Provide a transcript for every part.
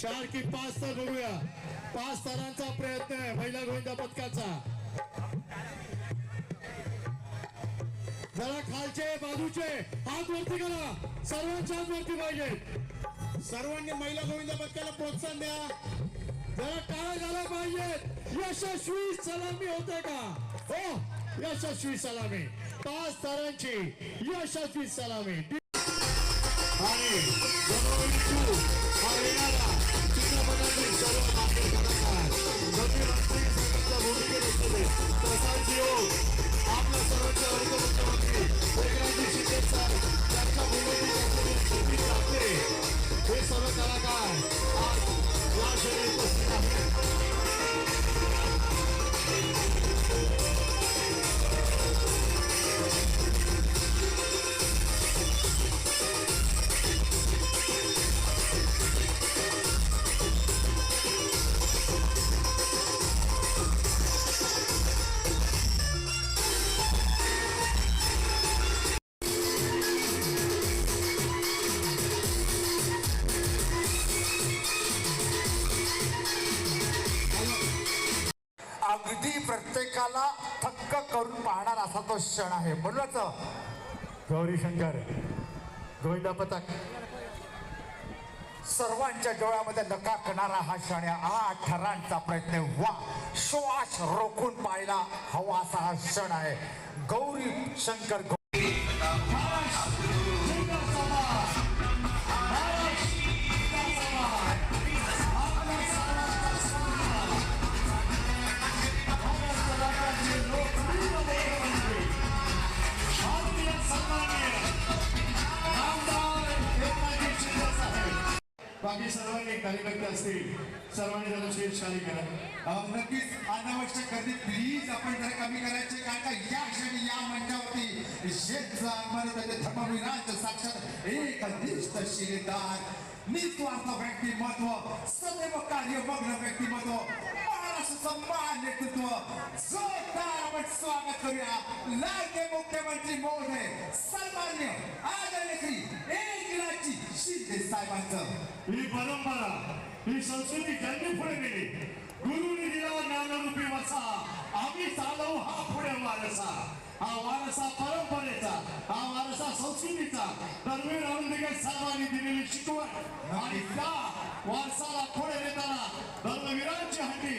4 की 5 तर बघूया. 5 तारांचा प्रयत्न आहे महिला गोविंदा पथकाचा. जरा खालचे बाजूचे हात वरती करा. सर्वांच्या हात वरती पाहिजे. सर्वांनी महिला गोविंदा पथकाला प्रोत्साहन द्या. जरा टाळ्या झाला पाहिजे. यशस्वी सलामी होते का? हो, यशस्वी सलामी. 5 तारांची यशस्वी सलामी. आणि चित्रपटातील सर्व नाट्य कलाकार गंभीर राष्ट्रीय संगीतच्या भूमिकेत असलेले प्रसादजी आपल्या सर्वांच्या वर्गमुख्यमंत्री एकनाथजी शिंदे सर त्यांच्या भूमिकेत असलेले संगीत आपले हे सर्व कलाकार आज या शैली उपस्थित आहेत. अगदी प्रत्येकाला थक्क करून पाहणार असा तो क्षण आहे. म्हणूनच गौरी शंकर गोविंदा पथक सर्वांच्या डोळ्यामध्ये लकाकणारा हा क्षण आहे. 8 थरांचा प्रयत्न. वा, श्वास रोखून पाहायला हवा असा हा क्षण आहे. गौरी शंकर बाकी सर्वांनी कार्यकर्ते असतील सर्वांनी जरा शेरशाही करा. नक्कीच अनावश्यक गर्दी प्लीज आपण जरा कमी करायचे. कारण का या क्षणी या मंचावरती धर्मवीरांचं साक्षात एक निष्ठ शिलेदार निस्वार्थ व्यक्तिमत्व सदैव कार्यमग्न व्यक्तिमत्व महाराष्ट्राचं महान नेतृत्व जोरदार आपण स्वागत करूया. लाडके मुख्यमंत्री महोदय सन्मान्य आदरणीय श्री एकनाथजी शिंदे साहेबांचं. ही परंपरा ही संस्कृती ज्यांनी पुढे नेली. गुरुनी दिला ज्ञानरूपी वसा आम्ही चालवू हा पुढे वारसा. हा वारसा परंपरेचा, हा वारसा संस्कृतीचा धर्मीय औरंगजेब सर्वांनी दिलेली शिकवण आणि त्या वारसाला पुढे नेताना धर्मवीरांची हंडी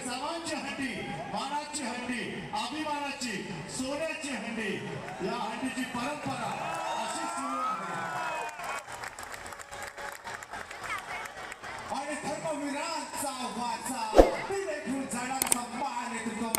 सर्वांची हंडी मानाची हंडी अभिमानाची सोन्याची हंडी या हंडीची परंपरा अशी सुरू आहे. आणि धर्मवीरांचा वाचा पुढे घेऊन जाणारा महान नेतृत्व